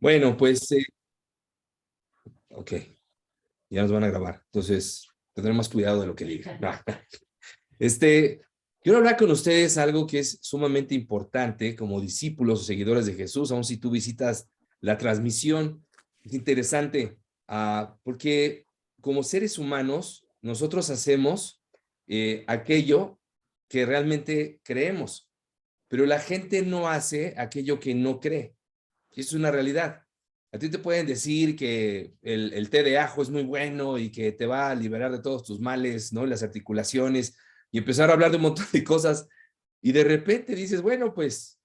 Bueno, pues, ok, ya nos van a grabar, entonces tendré más cuidado de lo que diga. Este, quiero hablar con ustedes algo que es sumamente importante como discípulos o seguidores de Jesús, aun si tú visitas la transmisión, es interesante, porque como seres humanos, nosotros hacemos aquello que realmente creemos, pero la gente no hace aquello que no cree. Es una realidad. A ti te pueden decir que el té de ajo es muy bueno y que te va a liberar de todos tus males, ¿no? Las articulaciones y empezar a hablar de un montón de cosas y de repente dices, bueno, pues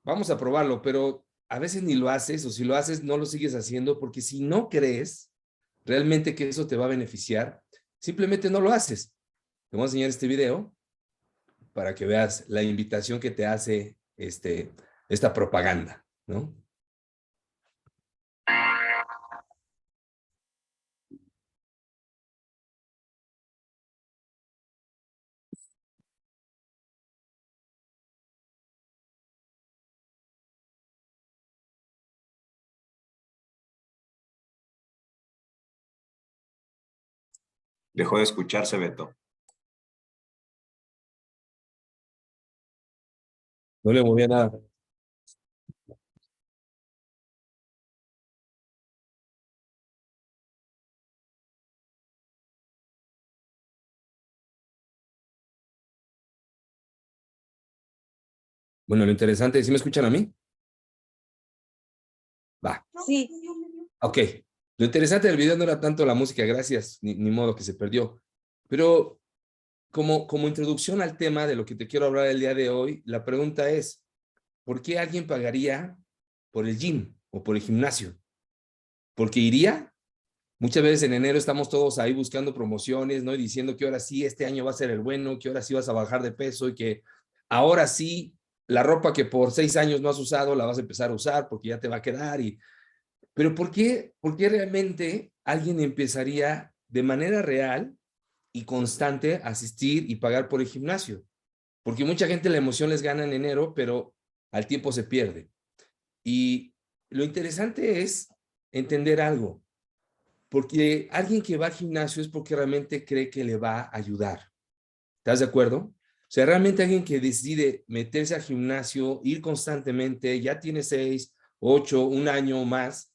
vamos a probarlo, pero a veces ni lo haces o si lo haces no lo sigues haciendo porque si no crees realmente que eso te va a beneficiar, simplemente no lo haces. Te voy a enseñar este video para que veas la invitación que te hace esta propaganda, ¿no? Dejó de escucharse, Beto. No le movía nada. Bueno, lo interesante, ¿sí me escuchan a mí? Va. Sí. Ok. Lo interesante del video no era tanto la música, gracias, ni modo que se perdió. Pero como introducción al tema de lo que te quiero hablar el día de hoy, la pregunta es, ¿por qué alguien pagaría por el gym o por el gimnasio? ¿Porque iría? Muchas veces en enero estamos todos ahí buscando promociones, ¿no? Y diciendo que ahora sí, este año va a ser el bueno, que ahora sí vas a bajar de peso y que ahora sí, la ropa que por 6 años no has usado, la vas a empezar a usar porque ya te va a quedar. Pero ¿por qué realmente alguien empezaría de manera real y constante a asistir y pagar por el gimnasio? Porque mucha gente la emoción les gana en enero, pero al tiempo se pierde. Y lo interesante es entender algo. Porque alguien que va al gimnasio es porque realmente cree que le va a ayudar. ¿Estás de acuerdo? O sea, realmente alguien que decide meterse al gimnasio, ir constantemente, ya tiene 6, 8, un año o más,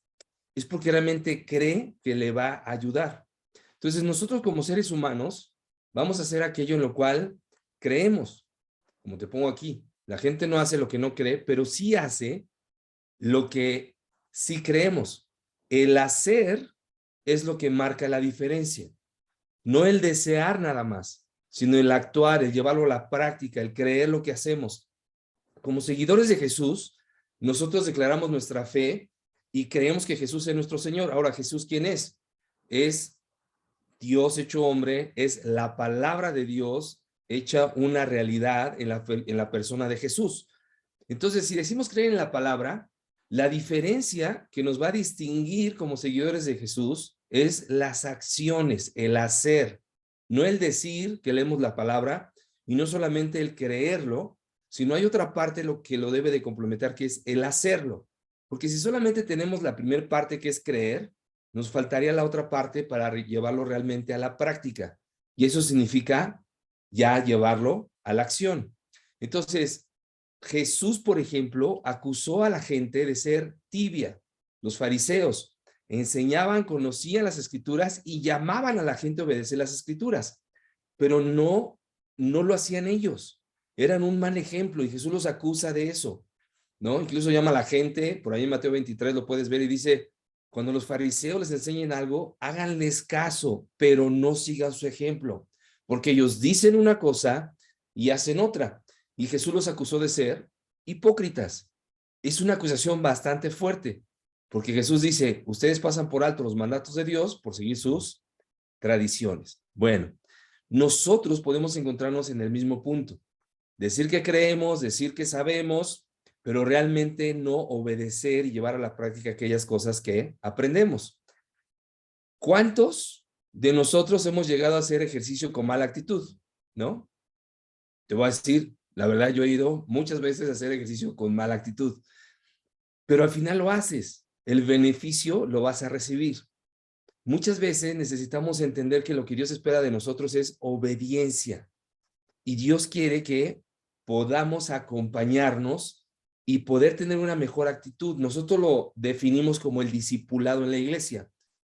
es porque realmente cree que le va a ayudar. Entonces, nosotros como seres humanos vamos a hacer aquello en lo cual creemos. Como te pongo aquí, la gente no hace lo que no cree, pero sí hace lo que sí creemos. El hacer es lo que marca la diferencia. No el desear nada más, sino el actuar, el llevarlo a la práctica, el creer lo que hacemos. Como seguidores de Jesús, nosotros declaramos nuestra fe y creemos que Jesús es nuestro Señor. Ahora, ¿Jesús quién es? Es Dios hecho hombre, es la palabra de Dios hecha una realidad en la persona de Jesús. Entonces, si decimos creer en la palabra, la diferencia que nos va a distinguir como seguidores de Jesús es las acciones, el hacer, no el decir que leemos la palabra y no solamente el creerlo, sino hay otra parte lo que lo debe de complementar, que es el hacerlo. Porque si solamente tenemos la primera parte que es creer, nos faltaría la otra parte para llevarlo realmente a la práctica. Y eso significa ya llevarlo a la acción. Entonces, Jesús, por ejemplo, acusó a la gente de ser tibia. Los fariseos enseñaban, conocían las escrituras y llamaban a la gente a obedecer las escrituras, pero no lo hacían ellos. Eran un mal ejemplo y Jesús los acusa de eso, ¿no? Incluso llama a la gente, por ahí en Mateo 23 lo puedes ver y dice, cuando los fariseos les enseñen algo, háganles caso, pero no sigan su ejemplo, porque ellos dicen una cosa y hacen otra. Y Jesús los acusó de ser hipócritas. Es una acusación bastante fuerte, porque Jesús dice, ustedes pasan por alto los mandatos de Dios por seguir sus tradiciones. Bueno, nosotros podemos encontrarnos en el mismo punto. Decir que creemos, decir que sabemos, pero realmente no obedecer y llevar a la práctica aquellas cosas que aprendemos. ¿Cuántos de nosotros hemos llegado a hacer ejercicio con mala actitud? ¿No? Te voy a decir, la verdad, yo he ido muchas veces a hacer ejercicio con mala actitud. pero al final lo haces. El beneficio lo vas a recibir. Muchas veces necesitamos entender que lo que Dios espera de nosotros es obediencia. Y Dios quiere que podamos acompañarnos y poder tener una mejor actitud. Nosotros lo definimos como el discipulado en la iglesia,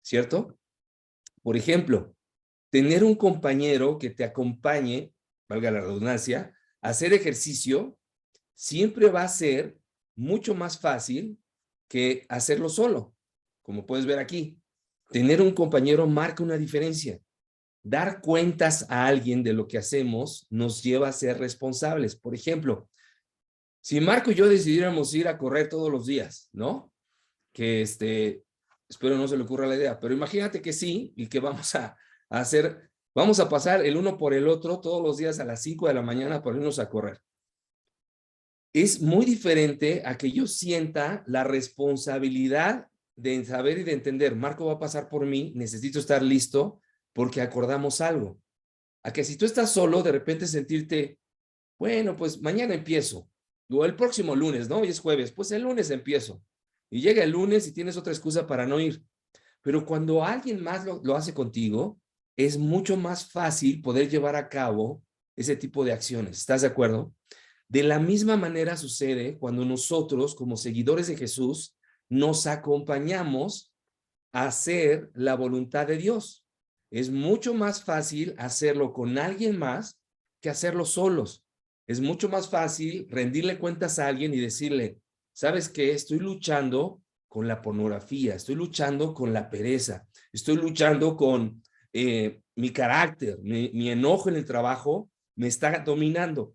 ¿cierto? Por ejemplo, tener un compañero que te acompañe, valga la redundancia, a hacer ejercicio, siempre va a ser mucho más fácil que hacerlo solo. Como puedes ver aquí, tener un compañero marca una diferencia. Dar cuentas a alguien de lo que hacemos nos lleva a ser responsables. Por ejemplo, si Marco y yo decidiéramos ir a correr todos los días, ¿no? Que espero no se le ocurra la idea, pero imagínate que sí, y que vamos a hacer, vamos a pasar el uno por el otro todos los días a las 5 de la mañana para irnos a correr. Es muy diferente a que yo sienta la responsabilidad de saber y de entender, Marco va a pasar por mí, necesito estar listo porque acordamos algo. A que si tú estás solo, de repente sentirte, bueno, pues mañana empiezo, o el próximo lunes, ¿no? Hoy es jueves, pues el lunes empiezo. Y llega el lunes y tienes otra excusa para no ir. Pero cuando alguien más lo hace contigo, es mucho más fácil poder llevar a cabo ese tipo de acciones. ¿Estás de acuerdo? De la misma manera sucede cuando nosotros, como seguidores de Jesús, nos acompañamos a hacer la voluntad de Dios. Es mucho más fácil hacerlo con alguien más que hacerlo solos. Es mucho más fácil rendirle cuentas a alguien y decirle, ¿sabes qué? Estoy luchando con la pornografía, estoy luchando con la pereza, estoy luchando con mi carácter, mi enojo en el trabajo me está dominando.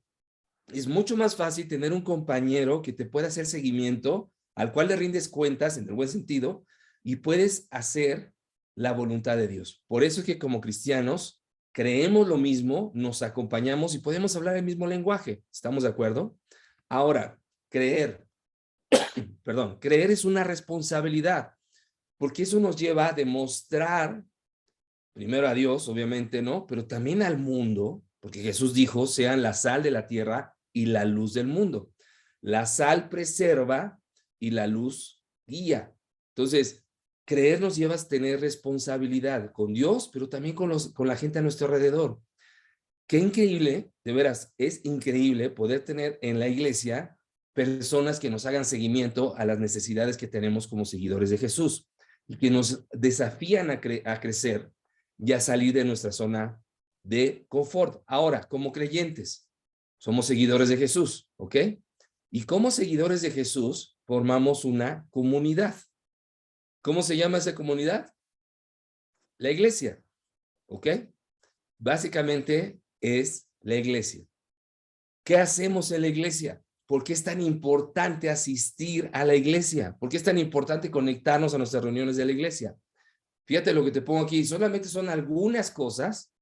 Es mucho más fácil tener un compañero que te pueda hacer seguimiento, al cual le rindes cuentas en el buen sentido, y puedes hacer la voluntad de Dios. Por eso es que como cristianos creemos lo mismo, nos acompañamos y podemos hablar el mismo lenguaje. ¿Estamos de acuerdo? Ahora, creer es una responsabilidad, porque eso nos lleva a demostrar, primero a Dios, obviamente, ¿no? Pero también al mundo, porque Jesús dijo, sean la sal de la tierra y la luz del mundo. La sal preserva y la luz guía. Entonces, creer nos lleva a tener responsabilidad con Dios, pero también con la gente a nuestro alrededor. Qué increíble, de veras, es increíble poder tener en la iglesia personas que nos hagan seguimiento a las necesidades que tenemos como seguidores de Jesús y que nos desafían a crecer y a salir de nuestra zona de confort. Ahora, como creyentes, somos seguidores de Jesús, ¿ok? Y como seguidores de Jesús, formamos una comunidad. ¿Cómo se llama esa comunidad? La iglesia, ¿ok? Básicamente es la iglesia. ¿Qué hacemos en la iglesia? ¿Por qué es tan importante asistir a la iglesia? ¿Por qué es tan importante conectarnos a nuestras reuniones de la iglesia? Fíjate lo que te pongo aquí. Solamente son algunas cosas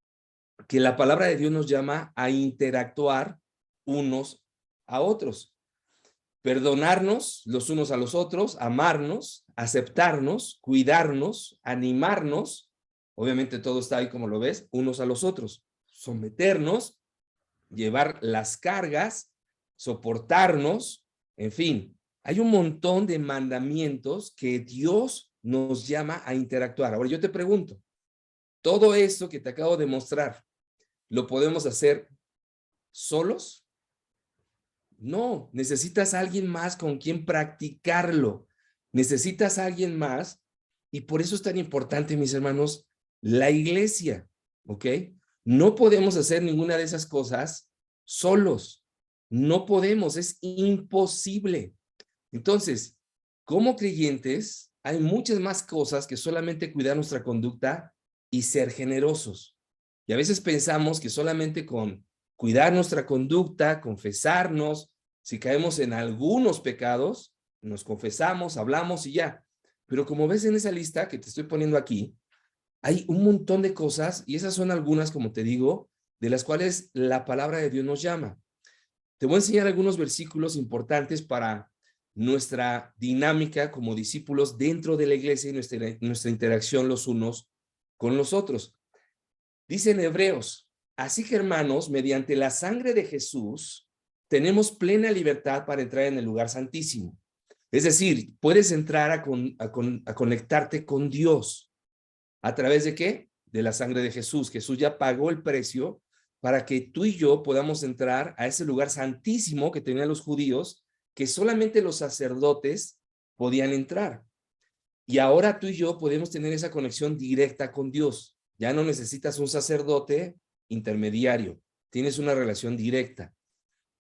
que la palabra de Dios nos llama a interactuar unos a otros. Perdonarnos los unos a los otros, amarnos, aceptarnos, cuidarnos, animarnos. Obviamente todo está ahí como lo ves, unos a los otros. Someternos, llevar las cargas, soportarnos, en fin. Hay un montón de mandamientos que Dios nos llama a interactuar. Ahora yo te pregunto, todo esto que te acabo de mostrar, ¿lo podemos hacer solos? No, necesitas a alguien más con quien practicarlo. Necesitas a alguien más y por eso es tan importante, mis hermanos, la iglesia, ¿ok? No podemos hacer ninguna de esas cosas solos. No podemos, es imposible. Entonces, como creyentes, hay muchas más cosas que solamente cuidar nuestra conducta y ser generosos. Y a veces pensamos que solamente con cuidar nuestra conducta, confesarnos, si caemos en algunos pecados, nos confesamos, hablamos y ya. Pero como ves en esa lista que te estoy poniendo aquí, hay un montón de cosas y esas son algunas, como te digo, de las cuales la palabra de Dios nos llama. Te voy a enseñar algunos versículos importantes para nuestra dinámica como discípulos dentro de la iglesia y nuestra interacción los unos con los otros. Dice en Hebreos, así que hermanos, mediante la sangre de Jesús, tenemos plena libertad para entrar en el lugar santísimo. Es decir, puedes entrar a conectarte con Dios. ¿A través de qué? De la sangre de Jesús. Jesús ya pagó el precio para que tú y yo podamos entrar a ese lugar santísimo que tenían los judíos, que solamente los sacerdotes podían entrar. Y ahora tú y yo podemos tener esa conexión directa con Dios. Ya no necesitas un sacerdote intermediario. Tienes una relación directa.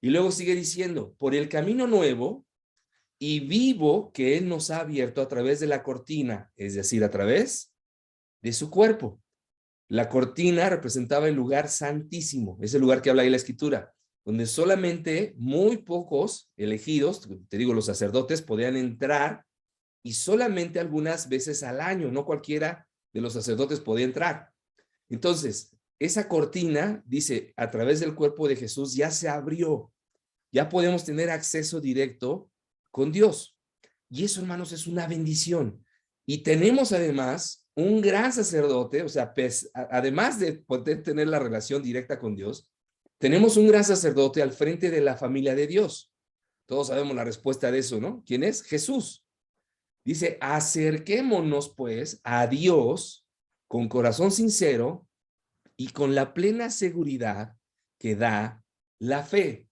Y luego sigue diciendo, por el camino nuevo y vivo que Él nos ha abierto a través de la cortina, es decir, a través de su cuerpo. La cortina representaba el lugar santísimo, ese lugar que habla ahí la Escritura, donde solamente muy pocos elegidos, te digo, los sacerdotes, podían entrar y solamente algunas veces al año, no cualquiera de los sacerdotes podía entrar. Entonces, esa cortina, dice, a través del cuerpo de Jesús ya se abrió, ya podemos tener acceso directo con Dios. Y eso, hermanos, es una bendición. Y tenemos además un gran sacerdote, o sea, además de poder tener la relación directa con Dios, tenemos un gran sacerdote al frente de la familia de Dios. Todos sabemos la respuesta de eso, ¿no? ¿Quién es? Jesús. Dice, acerquémonos pues a Dios con corazón sincero y con la plena seguridad que da la fe.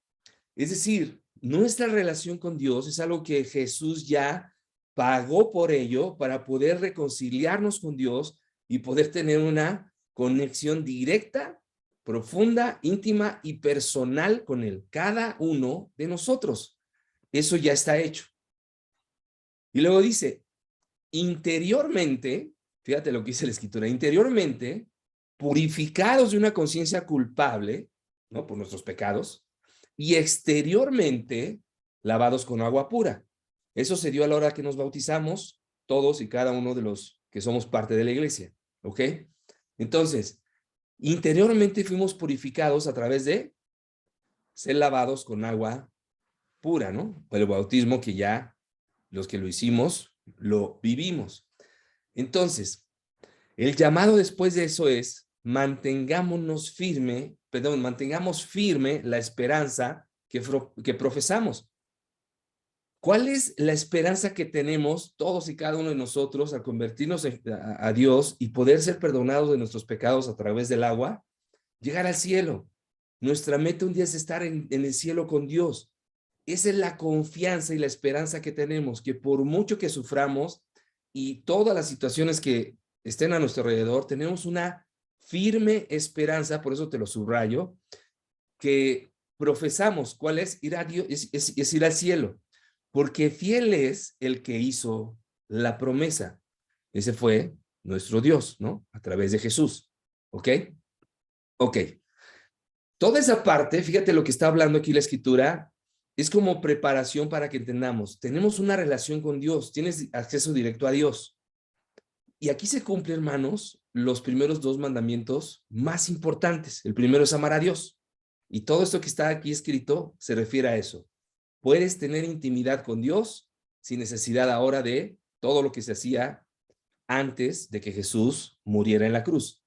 Es decir, nuestra relación con Dios es algo que Jesús ya pagó por ello para poder reconciliarnos con Dios y poder tener una conexión directa, profunda, íntima y personal con Él, cada uno de nosotros. Eso ya está hecho. Y luego dice, interiormente, fíjate lo que dice la Escritura, interiormente, purificados de una conciencia culpable, ¿no? Por nuestros pecados, y exteriormente, lavados con agua pura. Eso se dio a la hora que nos bautizamos, todos y cada uno de los que somos parte de la iglesia, ¿ok? Entonces, interiormente fuimos purificados a través de ser lavados con agua pura, ¿no? El bautismo que ya los que lo hicimos, lo vivimos. Entonces, el llamado después de eso es, mantengamos firme la esperanza que profesamos. ¿Cuál es la esperanza que tenemos todos y cada uno de nosotros al convertirnos a Dios y poder ser perdonados de nuestros pecados a través del agua? Llegar al cielo. Nuestra meta un día es estar en el cielo con Dios. Esa es la confianza y la esperanza que tenemos, que por mucho que suframos y todas las situaciones que estén a nuestro alrededor, tenemos una firme esperanza, por eso te lo subrayo, que profesamos. ¿Cuál es? Ir a Dios, es ir al cielo, porque fiel es el que hizo la promesa. Ese fue nuestro Dios, ¿no? A través de Jesús. ¿Ok? Ok. Toda esa parte, fíjate lo que está hablando aquí la Escritura, es como preparación para que entendamos. Tenemos una relación con Dios, tienes acceso directo a Dios. Y aquí se cumplen, hermanos, los primeros dos mandamientos más importantes. El primero es amar a Dios. Y todo esto que está aquí escrito se refiere a eso. Puedes tener intimidad con Dios sin necesidad ahora de todo lo que se hacía antes de que Jesús muriera en la cruz.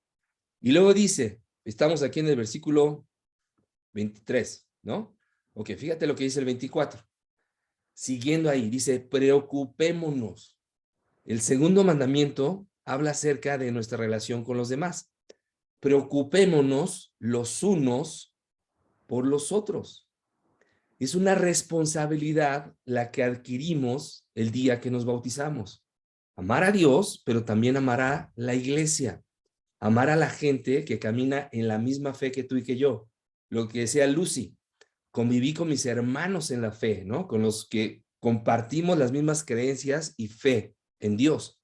Y luego dice, estamos aquí en el versículo 23, ¿no? Ok, fíjate lo que dice el 24. Siguiendo ahí, dice, preocupémonos. El segundo mandamiento habla acerca de nuestra relación con los demás. Preocupémonos los unos por los otros. Es una responsabilidad la que adquirimos el día que nos bautizamos. Amar a Dios, pero también amar a la iglesia. Amar a la gente que camina en la misma fe que tú y que yo. Lo que decía Lucy, conviví con mis hermanos en la fe, ¿no? Con los que compartimos las mismas creencias y fe en Dios.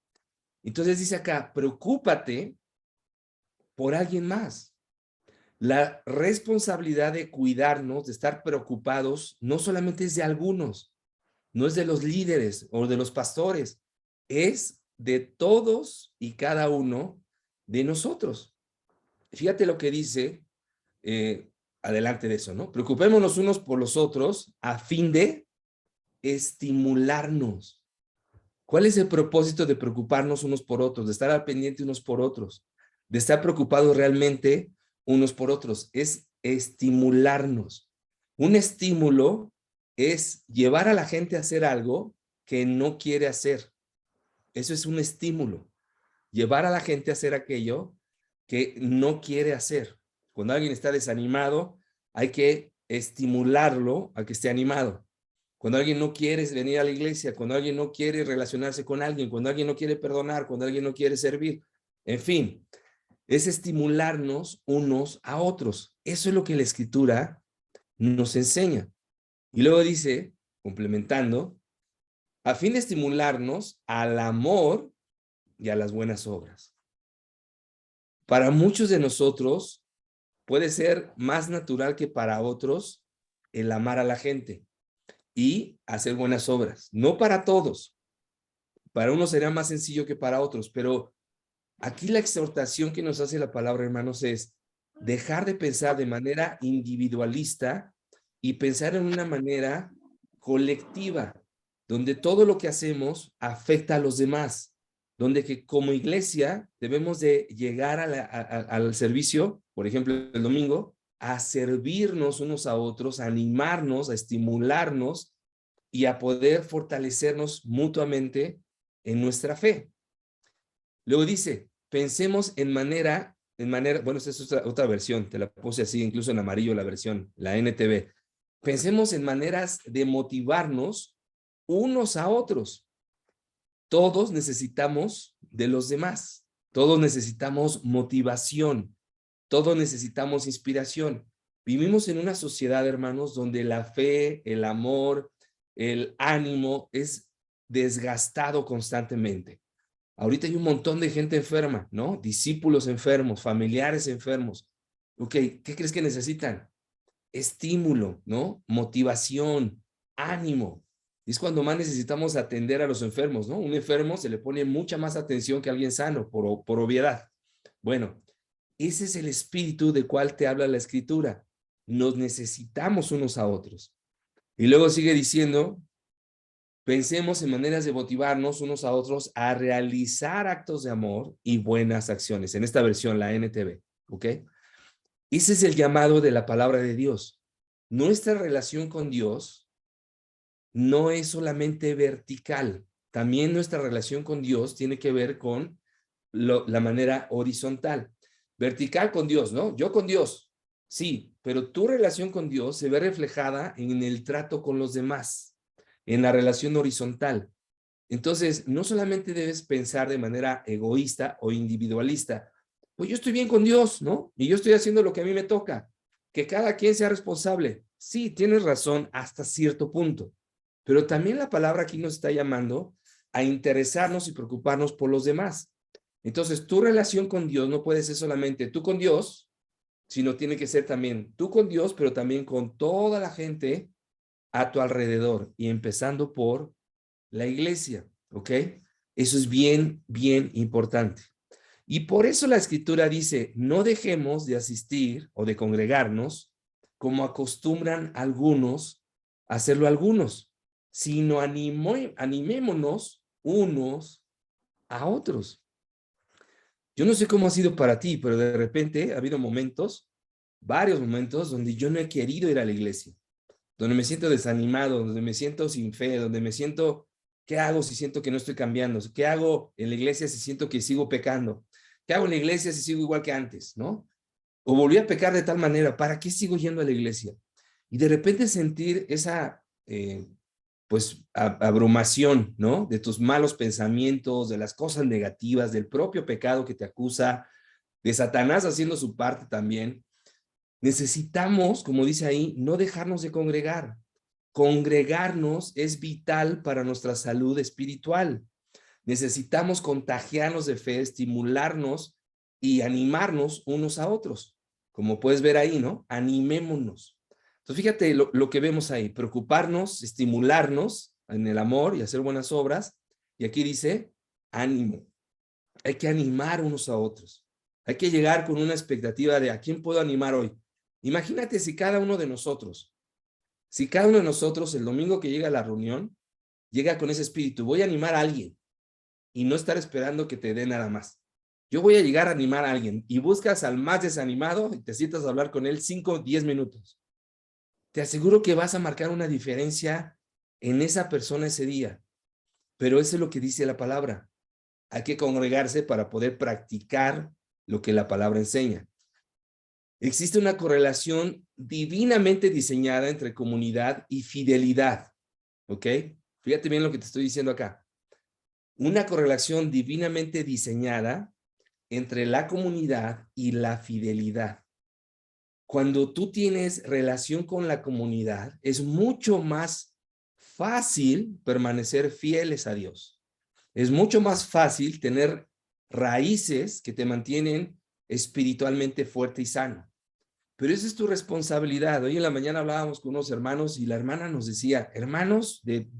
Entonces dice acá, preocúpate por alguien más. La responsabilidad de cuidarnos, de estar preocupados, no solamente es de algunos, no es de los líderes o de los pastores, es de todos y cada uno de nosotros. Fíjate lo que dice adelante de eso, ¿no? Preocupémonos unos por los otros a fin de estimularnos. ¿Cuál es el propósito de preocuparnos unos por otros, de estar al pendiente unos por otros, de estar preocupados realmente unos por otros? Es estimularnos. Un estímulo es llevar a la gente a hacer algo que no quiere hacer. Eso es un estímulo. Llevar a la gente a hacer aquello que no quiere hacer. Cuando alguien está desanimado, hay que estimularlo a que esté animado. Cuando alguien no quiere venir a la iglesia, cuando alguien no quiere relacionarse con alguien, cuando alguien no quiere perdonar, cuando alguien no quiere servir. En fin, es estimularnos unos a otros. Eso es lo que la Escritura nos enseña. Y luego dice, complementando, a fin de estimularnos al amor y a las buenas obras. Para muchos de nosotros puede ser más natural que para otros el amar a la gente y hacer buenas obras. No para todos. Para unos será más sencillo que para otros, pero aquí la exhortación que nos hace la palabra, hermanos, es dejar de pensar de manera individualista y pensar en una manera colectiva, donde todo lo que hacemos afecta a los demás, donde que como iglesia debemos de llegar al servicio, por ejemplo, el domingo, a servirnos unos a otros, a animarnos, a estimularnos y a poder fortalecernos mutuamente en nuestra fe. Luego dice, pensemos en manera, bueno, esta es otra versión, te la puse así, incluso en amarillo la versión, la NTV. Pensemos en maneras de motivarnos unos a otros. Todos necesitamos de los demás. Todos necesitamos motivación. Todos necesitamos inspiración. Vivimos en una sociedad, hermanos, donde la fe, el amor, el ánimo es desgastado constantemente. Ahorita hay un montón de gente enferma, ¿no? Discípulos enfermos, familiares enfermos. Ok, ¿qué crees que necesitan? Estímulo, ¿no? Motivación, ánimo. Y es cuando más necesitamos atender a los enfermos, ¿no? Un enfermo se le pone mucha más atención que a alguien sano, por obviedad. Bueno, ese es el espíritu del cual te habla la Escritura. Nos necesitamos unos a otros. Y luego sigue diciendo, pensemos en maneras de motivarnos unos a otros a realizar actos de amor y buenas acciones. En esta versión, la NTV, ¿ok? Ese es el llamado de la palabra de Dios. Nuestra relación con Dios no es solamente vertical. También nuestra relación con Dios tiene que ver con la manera horizontal. Vertical con Dios, ¿no? Yo con Dios, sí, pero tu relación con Dios se ve reflejada en el trato con los demás, en la relación horizontal. Entonces, no solamente debes pensar de manera egoísta o individualista, pues yo estoy bien con Dios, ¿no? Y yo estoy haciendo lo que a mí me toca, que cada quien sea responsable. Sí, tienes razón hasta cierto punto, pero también la palabra aquí nos está llamando a interesarnos y preocuparnos por los demás. Entonces, tu relación con Dios no puede ser solamente tú con Dios, sino tiene que ser también tú con Dios, pero también con toda la gente a tu alrededor y empezando por la iglesia, ¿ok? Eso es bien, bien importante. Y por eso la Escritura dice, no dejemos de asistir o de congregarnos como acostumbran algunos a hacerlo algunos, sino animémonos unos a otros. Yo no sé cómo ha sido para ti, pero de repente ha habido momentos, varios momentos, donde yo no he querido ir a la iglesia, donde me siento desanimado, donde me siento sin fe, donde me siento, ¿qué hago si siento que no estoy cambiando? ¿Qué hago en la iglesia si siento que sigo pecando? ¿Qué hago en la iglesia si sigo igual que antes? ¿No? O volví a pecar de tal manera, ¿para qué sigo yendo a la iglesia? Y de repente sentir esa, pues, abrumación, ¿no? De tus malos pensamientos, de las cosas negativas, del propio pecado que te acusa, de Satanás haciendo su parte también. Necesitamos, como dice ahí, no dejarnos de congregar. Congregarnos es vital para nuestra salud espiritual. Necesitamos contagiarnos de fe, estimularnos y animarnos unos a otros. Como puedes ver ahí, ¿no? Animémonos. Entonces, fíjate lo que vemos ahí. Preocuparnos, estimularnos en el amor y hacer buenas obras. Y aquí dice, ánimo. Hay que animar unos a otros. Hay que llegar con una expectativa de ¿a quién puedo animar hoy? Imagínate si cada uno de nosotros, el domingo que llega a la reunión, llega con ese espíritu, voy a animar a alguien y no estar esperando que te dé nada más. Yo voy a llegar a animar a alguien y buscas al más desanimado y te sientas a hablar con él 5, 10 minutos. Te aseguro que vas a marcar una diferencia en esa persona ese día. Pero eso es lo que dice la palabra. Hay que congregarse para poder practicar lo que la palabra enseña. Existe una correlación divinamente diseñada entre comunidad y fidelidad, ¿ok? Fíjate bien lo que te estoy diciendo acá. Una correlación divinamente diseñada entre la comunidad y la fidelidad. Cuando tú tienes relación con la comunidad, es mucho más fácil permanecer fieles a Dios. Es mucho más fácil tener raíces que te mantienen espiritualmente fuerte y sano. Pero esa es tu responsabilidad. Hoy en la mañana hablábamos con unos hermanos y la hermana nos decía, hermanos de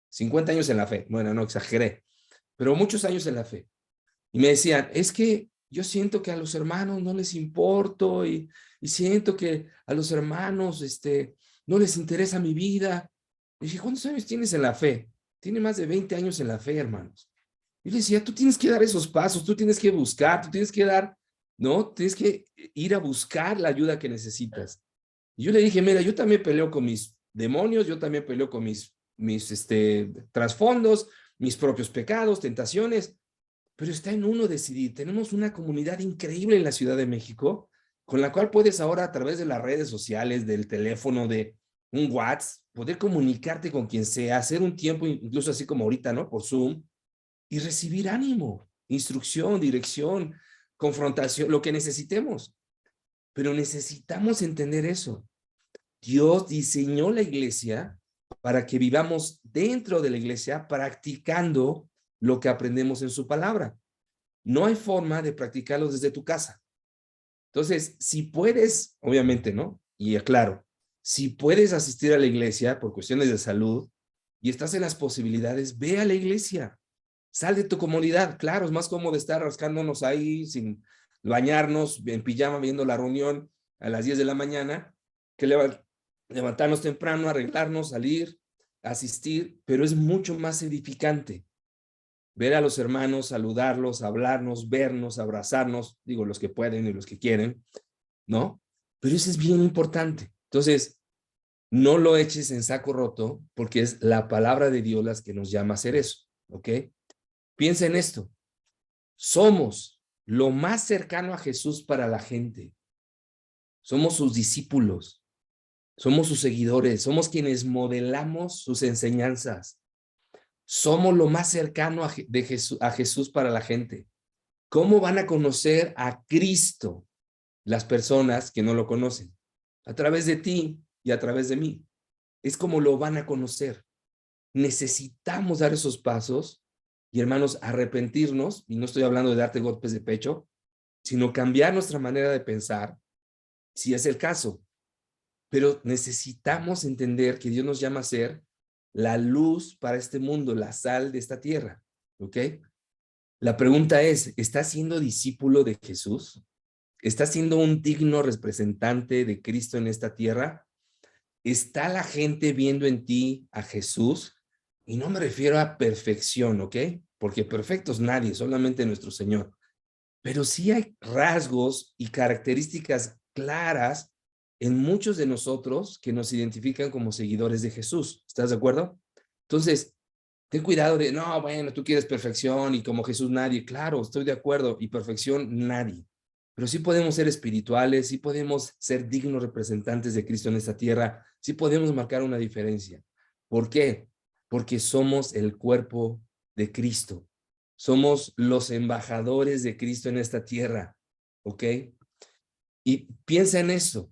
50 años en la fe. Bueno, no exageré, pero muchos años en la fe. Y me decían, es que yo siento que a los hermanos no les importo y siento que a los hermanos no les interesa mi vida. Y dije, ¿cuántos años tienes en la fe? Tiene más de 20 años en la fe, hermanos. Y le decía, tú tienes que dar esos pasos, tú tienes que buscar, tú tienes que dar, ¿no? Tienes que ir a buscar la ayuda que necesitas. Y yo le dije, mira, yo también peleo con mis demonios, yo también peleo con mis trasfondos, mis propios pecados, tentaciones, pero está en uno decidir. Tenemos una comunidad increíble en la Ciudad de México, con la cual puedes ahora a través de las redes sociales, del teléfono, de un WhatsApp, poder comunicarte con quien sea, hacer un tiempo, incluso así como ahorita, ¿no? Por Zoom, y recibir ánimo, instrucción, dirección, confrontación, lo que necesitemos. Pero necesitamos entender eso. Dios diseñó la iglesia para que vivamos dentro de la iglesia practicando lo que aprendemos en su palabra. No hay forma de practicarlo desde tu casa. Entonces, si puedes, obviamente, ¿no? Y aclaro, si puedes asistir a la iglesia por cuestiones de salud y estás en las posibilidades, ve a la iglesia. Sal de tu comodidad. Claro, es más cómodo estar rascándonos ahí sin bañarnos, en pijama, viendo la reunión a las 10 de la mañana, que levantarnos temprano, arreglarnos, salir, asistir, pero es mucho más edificante ver a los hermanos, saludarlos, hablarnos, vernos, abrazarnos, digo, los que pueden y los que quieren, ¿no? Pero eso es bien importante. Entonces, no lo eches en saco roto porque es la palabra de Dios la que nos llama a hacer eso, ¿ok? Piensa en esto. Somos lo más cercano a Jesús para la gente. Somos sus discípulos, somos sus seguidores, somos quienes modelamos sus enseñanzas. Somos lo más cercano a Jesús para la gente. ¿Cómo van a conocer a Cristo las personas que no lo conocen? A través de ti y a través de mí. Es como lo van a conocer. Necesitamos dar esos pasos y, hermanos, arrepentirnos, y no estoy hablando de darte golpes de pecho, sino cambiar nuestra manera de pensar, si es el caso. Pero necesitamos entender que Dios nos llama a ser la luz para este mundo, la sal de esta tierra, ¿ok? La pregunta es, ¿estás siendo discípulo de Jesús? ¿Estás siendo un digno representante de Cristo en esta tierra? ¿Está la gente viendo en ti a Jesús? Y no me refiero a perfección, ¿ok? Porque perfectos nadie, solamente nuestro Señor. Pero sí hay rasgos y características claras en muchos de nosotros que nos identifican como seguidores de Jesús. ¿Estás de acuerdo? Entonces, ten cuidado de, no, bueno, tú quieres perfección y como Jesús nadie. Claro, estoy de acuerdo, y perfección nadie. Pero sí podemos ser espirituales, sí podemos ser dignos representantes de Cristo en esta tierra, sí podemos marcar una diferencia. ¿Por qué? Porque somos el cuerpo de Cristo. Somos los embajadores de Cristo en esta tierra, ¿ok? Y piensa en esto,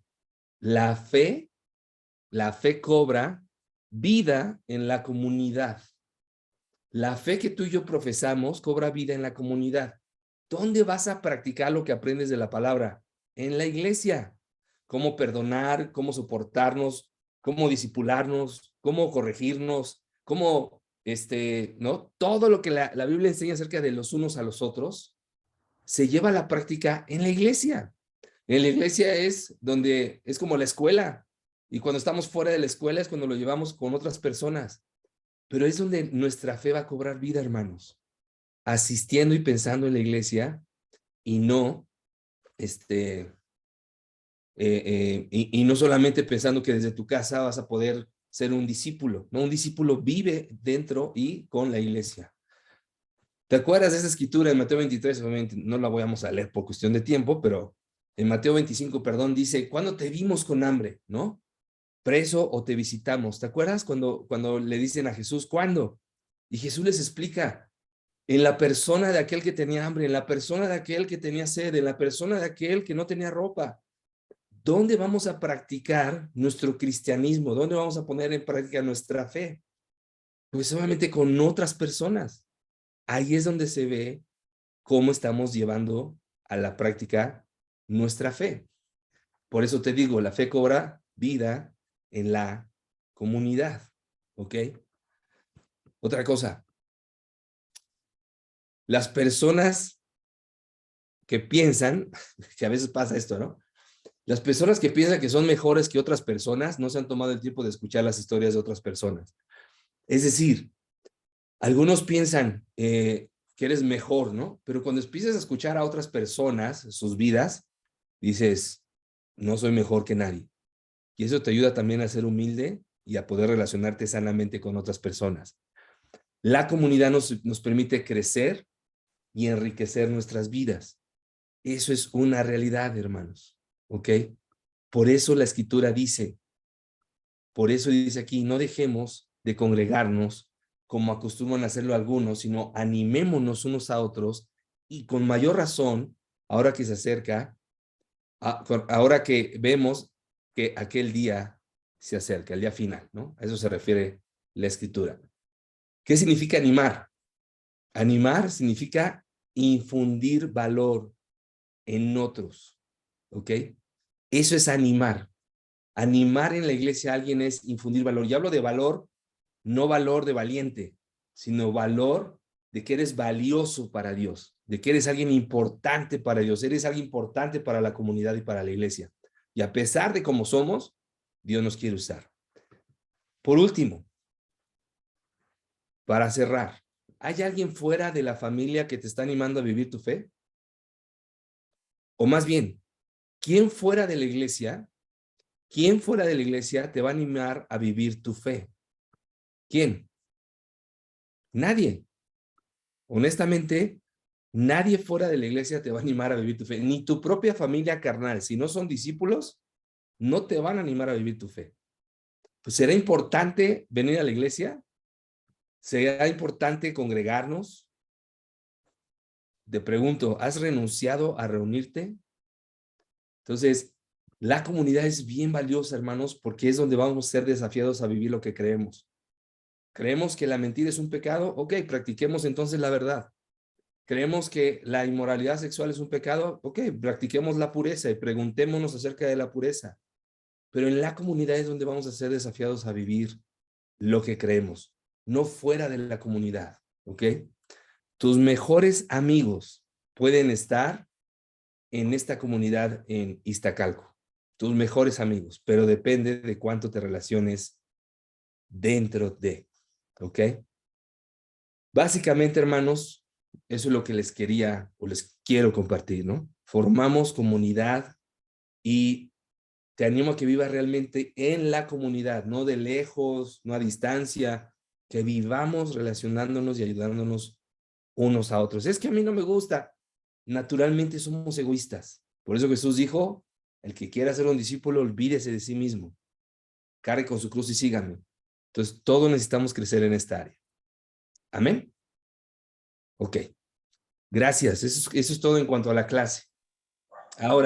la fe cobra vida en la comunidad. La fe que tú y yo profesamos cobra vida en la comunidad. ¿Dónde vas a practicar lo que aprendes de la palabra? En la iglesia. Cómo perdonar, cómo soportarnos, cómo disipularnos, cómo corregirnos, cómo, ¿no? Todo lo que la Biblia enseña acerca de los unos a los otros se lleva a la práctica en la iglesia. En la iglesia es donde es como la escuela. Y cuando estamos fuera de la escuela es cuando lo llevamos con otras personas. Pero es donde nuestra fe va a cobrar vida, hermanos. Asistiendo y pensando en la iglesia y no, y no solamente pensando que desde tu casa vas a poder ser un discípulo, ¿no? Un discípulo vive dentro y con la iglesia. ¿Te acuerdas de esa escritura en Mateo 23? Obviamente no la vamos a leer por cuestión de tiempo, pero en Mateo 25, perdón, dice, ¿cuándo te vimos con hambre, no? Preso o te visitamos. ¿Te acuerdas cuando le dicen a Jesús, ¿cuándo? Y Jesús les explica, en la persona de aquel que tenía hambre, en la persona de aquel que tenía sed, en la persona de aquel que no tenía ropa. ¿Dónde vamos a practicar nuestro cristianismo? ¿Dónde vamos a poner en práctica nuestra fe? Pues obviamente con otras personas. Ahí es donde se ve cómo estamos llevando a la práctica nuestra fe. Por eso te digo, la fe cobra vida en la comunidad, ¿ok? Otra cosa, las personas que piensan, que a veces pasa esto, ¿no? Las personas que piensan que son mejores que otras personas no se han tomado el tiempo de escuchar las historias de otras personas. Es decir, algunos piensan que eres mejor, ¿no? Pero cuando empiezas a escuchar a otras personas, sus vidas, dices, no soy mejor que nadie. Y eso te ayuda también a ser humilde y a poder relacionarte sanamente con otras personas. La comunidad nos permite crecer y enriquecer nuestras vidas. Eso es una realidad, hermanos. ¿Ok? Por eso la escritura dice, por eso dice aquí, no dejemos de congregarnos como acostumbran a hacerlo algunos, sino animémonos unos a otros y con mayor razón, ahora que se acerca, ahora que vemos que aquel día se acerca, el día final, ¿no? A eso se refiere la escritura. ¿Qué significa animar? Animar significa infundir valor en otros, ¿ok? Eso es animar. Animar en la iglesia a alguien es infundir valor. Y hablo de valor, no valor de valiente, sino valor de que eres valioso para Dios, de que eres alguien importante para Dios, eres alguien importante para la comunidad y para la iglesia. Y a pesar de cómo somos, Dios nos quiere usar. Por último, para cerrar, ¿hay alguien fuera de la familia que te está animando a vivir tu fe? O más bien, ¿quién fuera de la iglesia te va a animar a vivir tu fe? ¿Quién? Nadie. Honestamente, nadie fuera de la iglesia te va a animar a vivir tu fe. Ni tu propia familia carnal. Si no son discípulos, no te van a animar a vivir tu fe. Pues será importante venir a la iglesia. Será importante congregarnos. Te pregunto, ¿has renunciado a reunirte? Entonces, la comunidad es bien valiosa, hermanos, porque es donde vamos a ser desafiados a vivir lo que creemos. ¿Creemos que la mentira es un pecado? Ok, practiquemos entonces la verdad. ¿Creemos que la inmoralidad sexual es un pecado? Ok, practiquemos la pureza y preguntémonos acerca de la pureza. Pero en la comunidad es donde vamos a ser desafiados a vivir lo que creemos, no fuera de la comunidad, ¿ok? Tus mejores amigos pueden estar en esta comunidad en Iztacalco, tus mejores amigos, pero depende de cuánto te relaciones dentro de, ¿ok? Básicamente, hermanos, eso es lo que les quería o les quiero compartir, ¿no? Formamos comunidad y te animo a que vivas realmente en la comunidad, no de lejos, no a distancia, que vivamos relacionándonos y ayudándonos unos a otros. Es que a mí no me gusta. Naturalmente somos egoístas. Por eso Jesús dijo, el que quiera ser un discípulo, olvídese de sí mismo. Cargue con su cruz y sígame. Entonces, todos necesitamos crecer en esta área. Amén. Ok. Gracias. Eso es todo en cuanto a la clase. Ahora,